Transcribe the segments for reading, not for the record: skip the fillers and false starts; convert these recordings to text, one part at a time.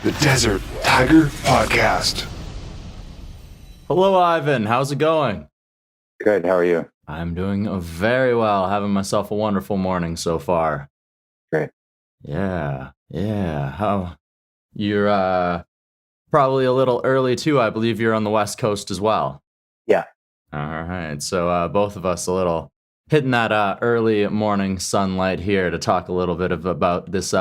the Desert Tiger Podcast. Hello, Ivan. How's it going? Good. How are you? I'm doing very well. Having myself a wonderful morning so far. Great. Yeah. How you're probably a little early too. I believe you're on the West Coast as well. Yeah. All right. So both of us a little hitting that early morning sunlight here to talk a little bit about this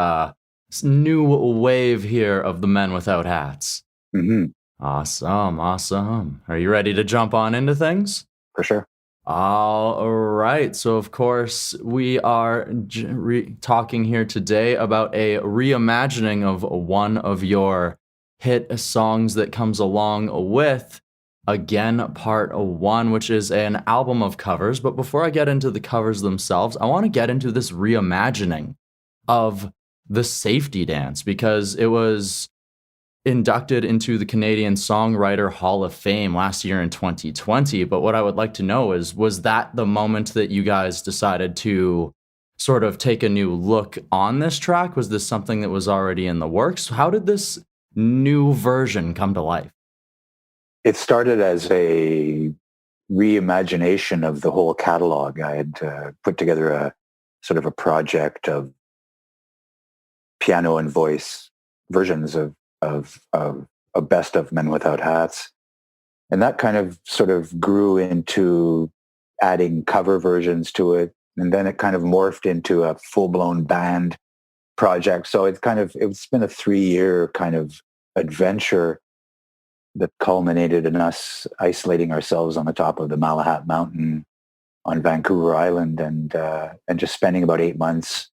new wave here of the men without hats. Mm-hmm. Awesome. Are you ready to jump on into things? For sure. All right. So, of course, we are talking here today about a reimagining of one of your hit songs that comes along with, again, part one, which is an album of covers. But before I get into the covers themselves, I want to get into this reimagining of the Safety Dance, because it was inducted into the Canadian Songwriter Hall of Fame last year in 2020. But what I would like to know is, was that the moment that you guys decided to sort of take a new look on this track? Was this something that was already in the works? How did this new version come to life? It started as a reimagination of the whole catalog. I had put together a sort of a project of piano and voice versions of a best of Men Without Hats. And that kind of sort of grew into adding cover versions to it. And then it kind of morphed into a full-blown band project. So it's been a 3-year kind of adventure that culminated in us isolating ourselves on the top of the Malahat Mountain on Vancouver Island and just spending about 8 months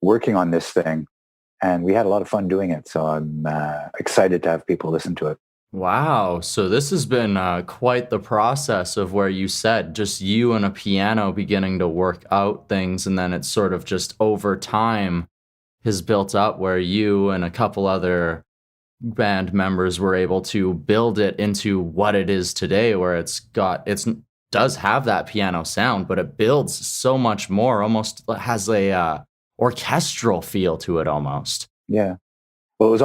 working on this thing. And we had a lot of fun doing it. So I'm excited to have people listen to it. Wow. So this has been quite the process of where you said just you and a piano beginning to work out things. And then it's sort of just over time has built up where you and a couple other band members were able to build it into what it is today, where it does have that piano sound, but it builds so much more, almost has a orchestral feel to it almost. Yeah. Well, it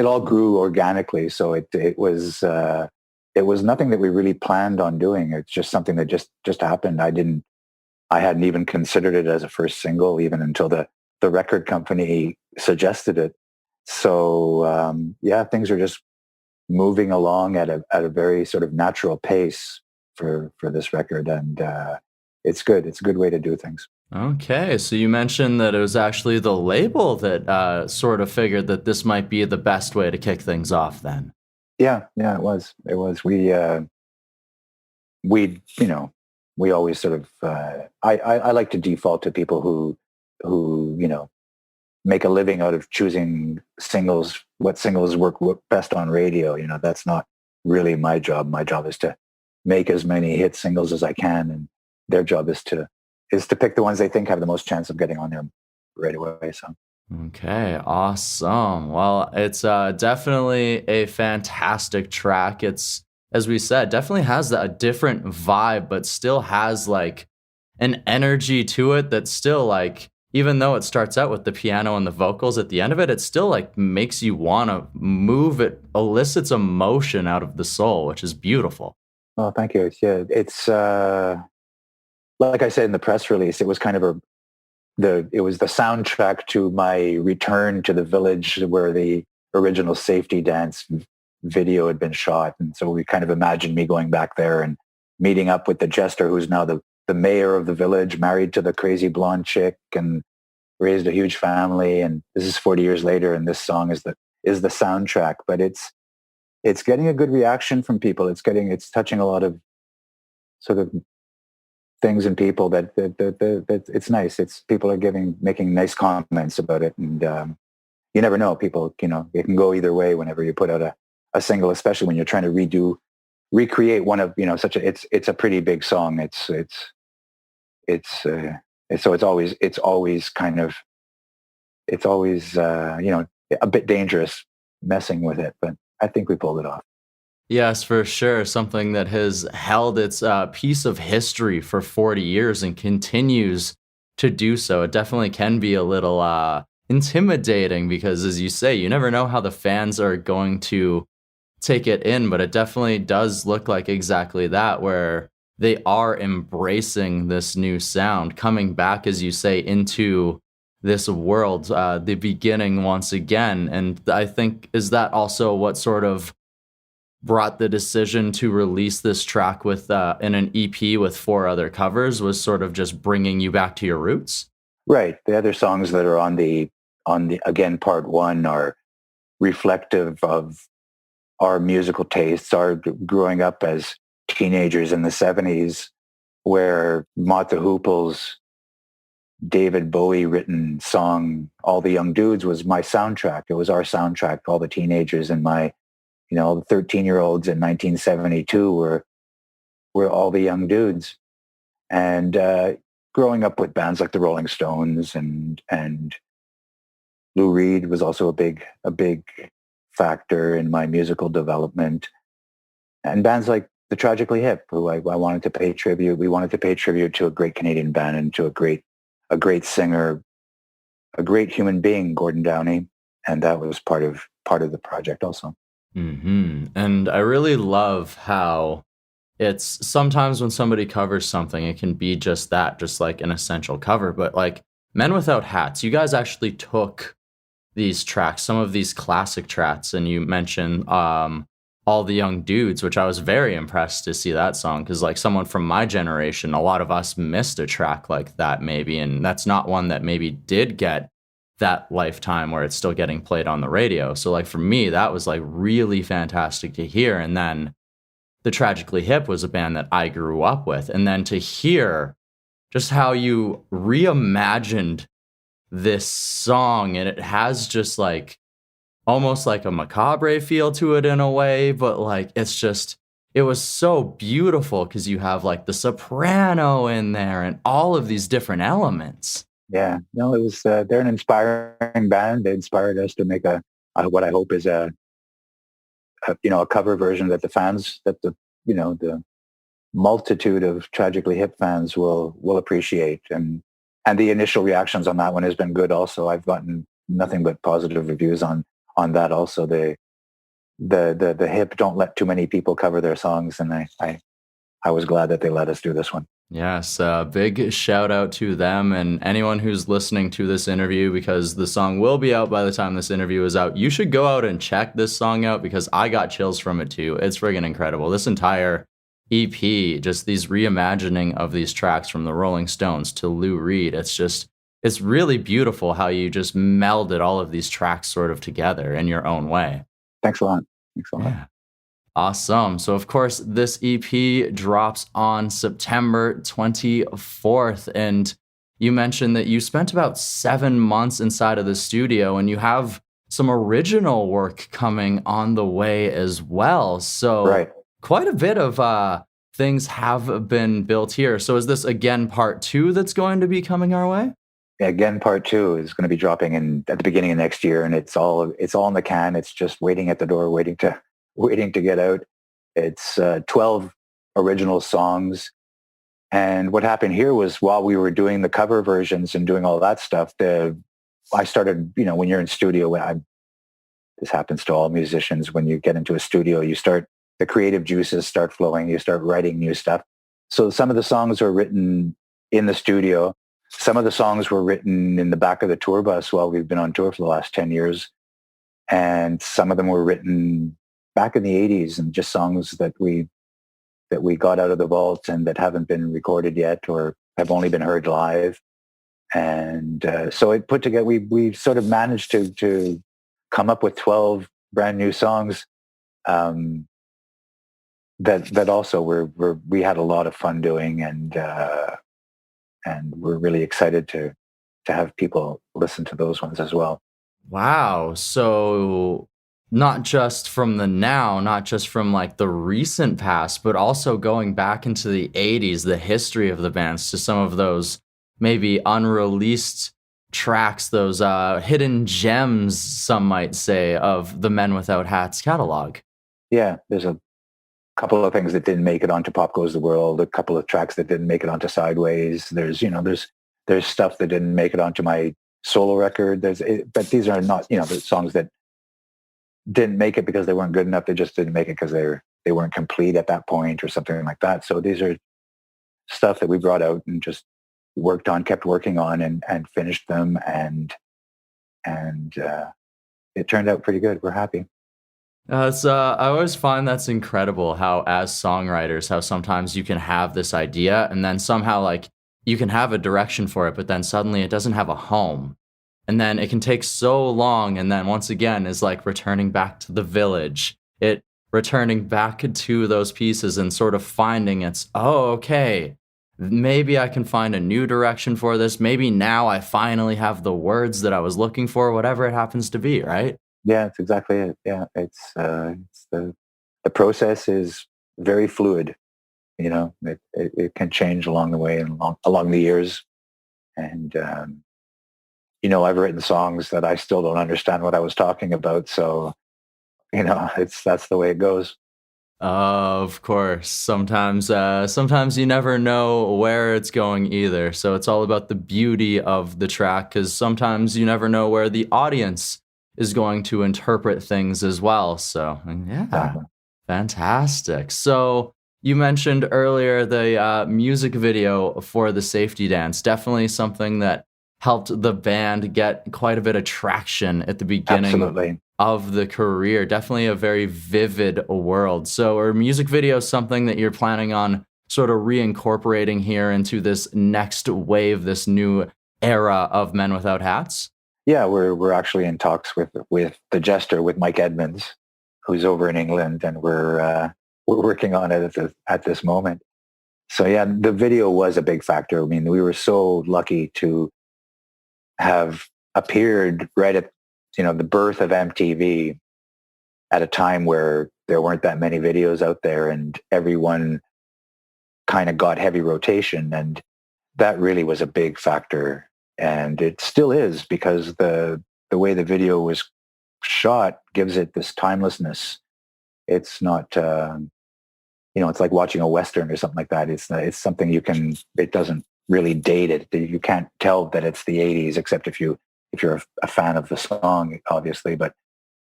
all grew organically. So it was nothing that we really planned on doing. It's just something that just happened. I hadn't even considered it as a first single even until the record company suggested it. So things are just moving along at a very sort of natural pace for this record. And it's good. It's a good way to do things. Okay, so you mentioned that it was actually the label that sort of figured that this might be the best way to kick things off then. Yeah, it was. We always sort of, I like to default to people who make a living out of choosing singles, what singles work best on radio. That's not really my job. My job is to make as many hit singles as I can, and their job is to pick the ones they think have the most chance of getting on there right away. So. Okay, awesome. Well, it's definitely a fantastic track. It's, as we said, definitely has a different vibe, but still has like an energy to it that's still like, even though it starts out with the piano and the vocals at the end of it, it still like makes you want to move. It elicits emotion out of the soul, which is beautiful. Oh, thank you. Yeah, it's like I said in the press release, it was kind of it was the soundtrack to my return to the village where the original Safety Dance video had been shot. And so we kind of imagined me going back there and meeting up with the jester, who's now the mayor of the village, married to the crazy blonde chick and raised a huge family. And this is 40 years later, and this song is the soundtrack. But it's getting a good reaction from people. It's touching a lot of sort of things in people that it's nice. It's people are making nice comments about it, and you never know. People, it can go either way whenever you put out a single, especially when you're trying to recreate one of such a. It's a pretty big song. So it's always a bit dangerous messing with it, but I think we pulled it off. Yes, for sure. Something that has held its piece of history for 40 years and continues to do so. It definitely can be a little intimidating because, as you say, you never know how the fans are going to take it in, but it definitely does look like exactly that, where they are embracing this new sound, coming back, as you say, into this world, the beginning once again. And I think, is that also what sort of brought the decision to release this track with in an EP with 4 other covers, was sort of just bringing you back to your roots? Right. The other songs that are on the again part one are reflective of our musical tastes, our growing up as teenagers in the 70s, where Mott The Hoople's David Bowie written song "All the Young Dudes" was my soundtrack. It was our soundtrack. All the teenagers and my, the 13-year-olds in 1972 were all the young dudes. And growing up with bands like the Rolling Stones and Lou Reed was also a big factor in my musical development. And bands like the Tragically Hip, who I wanted to pay tribute. We wanted to pay tribute to a great Canadian band and to a great singer, a great human being, Gordon Downey, and that was part of the project also. And I really love how it's sometimes when somebody covers something, it can be just that, just like an essential cover. But like Men Without Hats, you guys actually took these tracks, some of these classic tracks, and you mentioned All the Young Dudes, which I was very impressed to see that song, because like someone from my generation, a lot of us missed a track like that maybe, and that's not one that maybe did get that lifetime where it's still getting played on the radio. So like for me, that was like really fantastic to hear. And then the Tragically Hip was a band that I grew up with, and then to hear just how you reimagined this song, and it has just like almost like a macabre feel to it in a way, but like it was so beautiful because you have like the soprano in there and all of these different elements. Yeah, no, it was they're an inspiring band. They inspired us to make what I hope is a cover version that the multitude of Tragically Hip fans will appreciate, and the initial reactions on that one has been good also. I've gotten nothing but positive reviews on that also. The Hip don't let too many people cover their songs, and I was glad that they let us do this one. Yes, big shout out to them and anyone who's listening to this interview, because the song will be out by the time this interview is out. You should go out and check this song out because I got chills from it too. It's friggin' incredible. This entire EP, just these reimagining of these tracks from the Rolling Stones to Lou Reed, it's really beautiful how you just melded all of these tracks sort of together in your own way. Thanks a lot. Yeah. Awesome. So, of course, this EP drops on September 24th. And you mentioned that you spent about 7 months inside of the studio, and you have some original work coming on the way as well. So, right. Quite a bit of things have been built here. So, is this again part 2 that's going to be coming our way? Again, part 2 is going to be dropping at the beginning of next year, and it's all in the can. It's just waiting at the door, waiting to get out. It's 12 original songs. And what happened here was while we were doing the cover versions and doing all that stuff, I started, when you're in studio, this happens to all musicians. When you get into a studio, the creative juices start flowing. You start writing new stuff. So some of the songs are written in the studio. Some of the songs were written in the back of the tour bus while we've been on tour for the last 10 years. And some of them were written back in the 80s, and just songs that we got out of the vault and that haven't been recorded yet or have only been heard live. And so it put together, we sort of managed to come up with 12 brand new songs that also we had a lot of fun doing, and we're really excited to have people listen to those ones as well. Wow. So not just from the now, not just from like the recent past, but also going back into the 80s, the history of the bands, to some of those maybe unreleased tracks, those hidden gems, some might say, of the Men Without Hats catalog. Yeah, there's a couple of things that didn't make it onto Pop Goes the World, a couple of tracks that didn't make it onto Sideways. There's stuff that didn't make it onto my solo record. But these are not, the songs that didn't make it because they weren't good enough. They just didn't make it because they weren't complete at that point or something like that. So these are stuff that we brought out and just kept working on and finished them. And it turned out pretty good. We're happy. I always find that's incredible how, as songwriters, how sometimes you can have this idea and then somehow like you can have a direction for it, but then suddenly it doesn't have a home. And then it can take so long. And then once again is like returning back to the village, returning back to those pieces and sort of finding okay, maybe I can find a new direction for this. Maybe now I finally have the words that I was looking for, whatever it happens to be, right? Yeah, that's exactly it. Yeah, it's the process is very fluid. It can change along the way and along the years. And I've written songs that I still don't understand what I was talking about. So that's the way it goes. Of course. Sometimes you never know where it's going either. So it's all about the beauty of the track, because sometimes you never know where the audience is going to interpret things as well. So yeah, Exactly. fantastic. So you mentioned earlier the music video for the safety dance. Definitely something that helped the band get quite a bit of traction at the beginning Absolutely. of the career. Definitely a very vivid world. So are music videos something that you're planning on sort of reincorporating here into this next wave, this new era of Men Without Hats? Yeah, we're actually in talks with the Jester, with Mike Edmonds, who's over in England, and we're working on it at this moment. So yeah, the video was a big factor. I mean, we were so lucky to have appeared right at the birth of MTV, at a time where there weren't that many videos out there and everyone kind of got heavy rotation, and that really was a big factor. And it still is, because the way the video was shot gives it this timelessness. It's not it's like watching a Western or something like that. It's something it doesn't really date it. You can't tell that it's the 80s, except if you're a fan of the song, obviously. But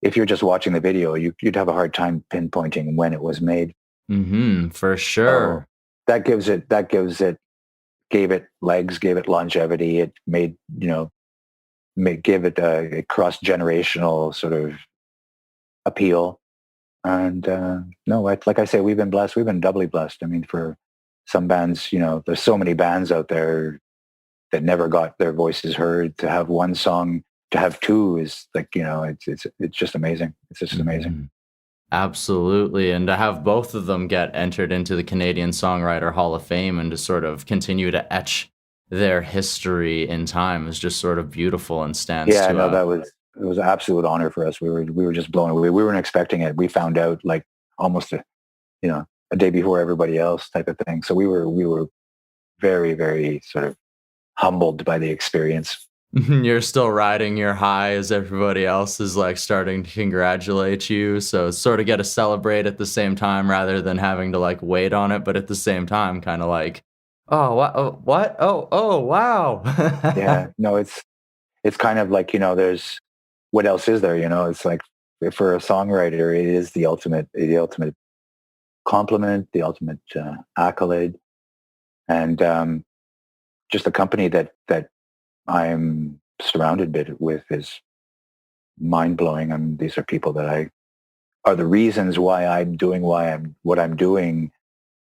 if you're just watching the video, you'd have a hard time pinpointing when it was made. Mm-hmm, for sure. So gave it legs, gave it longevity. It gave it a cross-generational sort of appeal. And no, like I say, we've been blessed. We've been doubly blessed. I mean, for some bands, there's so many bands out there that never got their voices heard. To have one song, to have two is like, it's just amazing. It's just amazing. Mm-hmm. Absolutely. And to have both of them get entered into the Canadian Songwriter Hall of Fame and to sort of continue to etch their history in time is just sort of beautiful and stands Yeah, to no, it was an absolute honor for us. We were just blown away. We weren't expecting it. We found out like almost a day before everybody else, type of thing. So we were very, very sort of humbled by the experience. You're still riding your high as everybody else is like starting to congratulate you. So sort of get to celebrate at the same time rather than having to like wait on it. But at the same time, kind of like, oh, what? Oh, wow. Yeah, no, it's kind of like, there's, what else is there? It's like, for a songwriter, it is the ultimate compliment, the ultimate accolade. And just the company that I'm surrounded with is mind-blowing. I mean, these are people that are the reasons why I'm doing what I'm doing,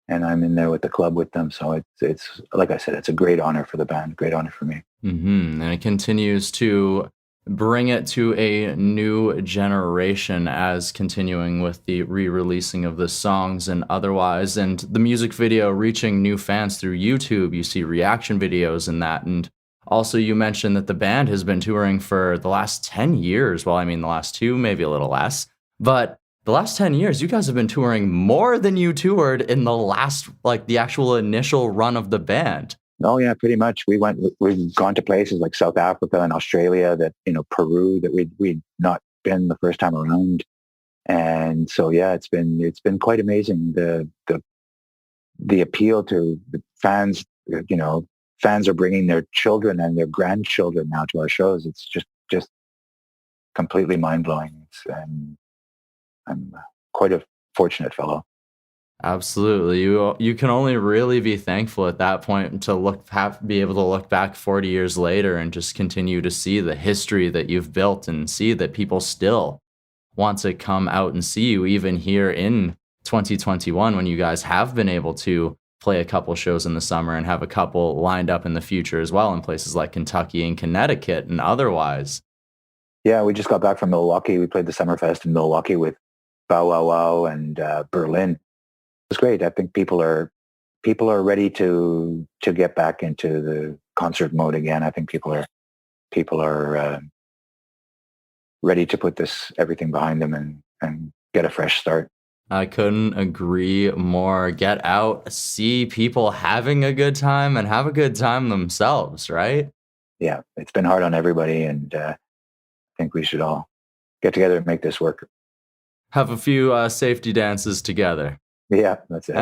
and I'm in there with the club with them. So it's like I said, it's a great honor for the band, great honor for me. Mm-hmm. And it continues to bring it to a new generation as continuing with the re-releasing of the songs and otherwise, and the music video reaching new fans through YouTube. You see reaction videos and that. And also you mentioned that the band has been touring for the last 10 years. Well, I mean, the last two, maybe a little less, but the last 10 years, you guys have been touring more than you toured in the last, like the actual initial run of the band. Oh yeah, pretty much. We've gone to places like South Africa and Australia, that Peru, that we'd not been the first time around. And so yeah, it's been quite amazing. The appeal to the fans, fans are bringing their children and their grandchildren now to our shows. It's just completely mind-blowing. I'm quite a fortunate fellow. Absolutely. You can only really be thankful at that point to be able to look back 40 years later and just continue to see the history that you've built and see that people still want to come out and see you even here in 2021 when you guys have been able to play a couple shows in the summer and have a couple lined up in the future as well in places like Kentucky and Connecticut and otherwise. Yeah, we just got back from Milwaukee. We played the Summerfest in Milwaukee with Bow Wow Wow and Berlin. It was great. I think people are ready to get back into the concert mode again. I think people are ready to put everything behind them and get a fresh start. I couldn't agree more. Get out, see people having a good time and have a good time themselves, right? Yeah, it's been hard on everybody, and I think we should all get together and make this work. Have a few safety dances together. Yeah, that's it.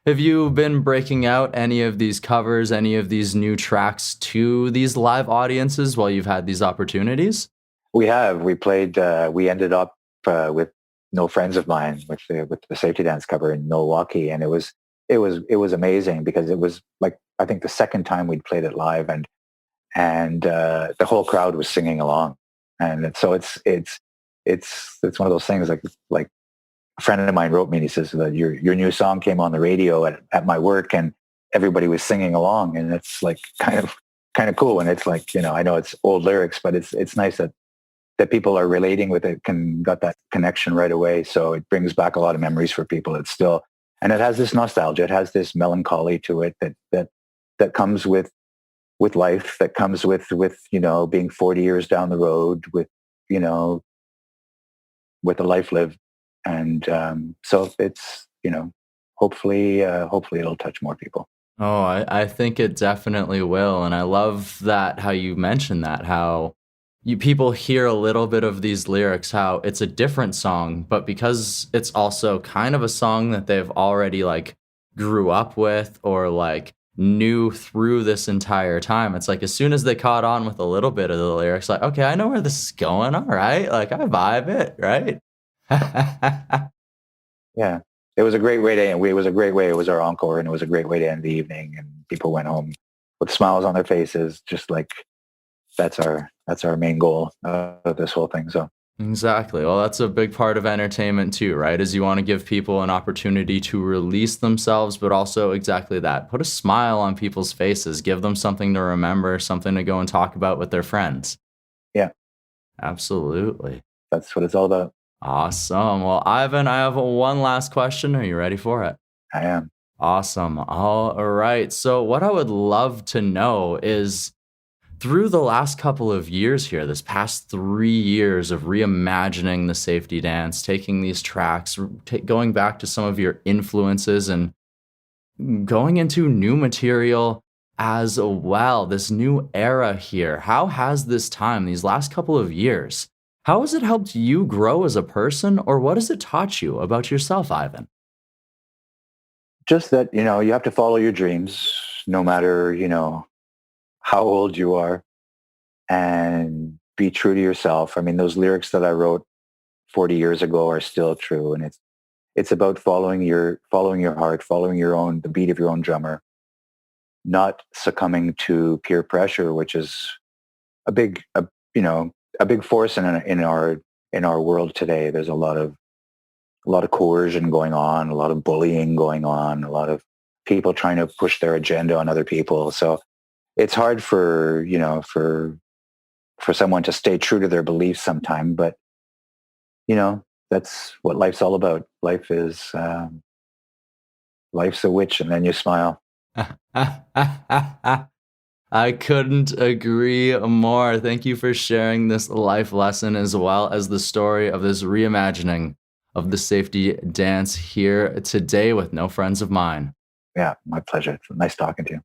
Have you been breaking out any of these covers, any of these new tracks to these live audiences while you've had these opportunities? We have. We played, we ended up with No Friends of Mine, with the safety dance cover in Milwaukee. And it was amazing because it was like, I think the second time we'd played it live and the whole crowd was singing along. And so it's one of those things like a friend of mine wrote me and he says that your new song came on the radio at my work and everybody was singing along. And it's like kind of cool. And it's like, I know it's old lyrics, but it's nice that people are relating with it, got that connection right away. So it brings back a lot of memories for people. It's still, and it has this nostalgia. It has this melancholy to it that comes with life, that comes with being 40 years down the road with a life lived. And so it's, hopefully it'll touch more people. Oh, I think it definitely will. And I love that, how you mentioned that, how people hear a little bit of these lyrics, how it's a different song, but because it's also kind of a song that they've already like grew up with or like knew through this entire time, it's like as soon as they caught on with a little bit of the lyrics, like, okay, I know where this is going. All right. Like I vibe it, right? Yeah. It was a great way to end. It was a great way. It was our encore and it was a great way to end the evening and people went home with smiles on their faces, just like that's our main goal of this whole thing. So exactly. Well, that's a big part of entertainment too, right? Is you want to give people an opportunity to release themselves, but also exactly that. Put a smile on people's faces. Give them something to remember, something to go and talk about with their friends. Yeah. Absolutely. That's what it's all about. Awesome. Well, Ivan, I have one last question. Are you ready for it? I am. Awesome. All right. So what I would love to know is, through the last couple of years here, this past 3 years of reimagining the safety dance, taking these tracks, going back to some of your influences and going into new material as well, this new era here, how has this time, these last couple of years, how has it helped you grow as a person, or what has it taught you about yourself, Ivan? Just that, you have to follow your dreams no matter, how old you are, and be true to yourself. I mean, those lyrics that I wrote 40 years ago are still true. And it's about following your heart, following the beat of your own drummer, not succumbing to peer pressure, which is a big force in our world today. There's a lot of coercion going on, a lot of bullying going on, a lot of people trying to push their agenda on other people. So it's hard for someone to stay true to their beliefs sometime, but that's what life's all about. Life's a witch, and then you smile. I couldn't agree more. Thank you for sharing this life lesson as well as the story of this reimagining of the safety dance here today with No Friends of Mine. Yeah, my pleasure. It's nice talking to you.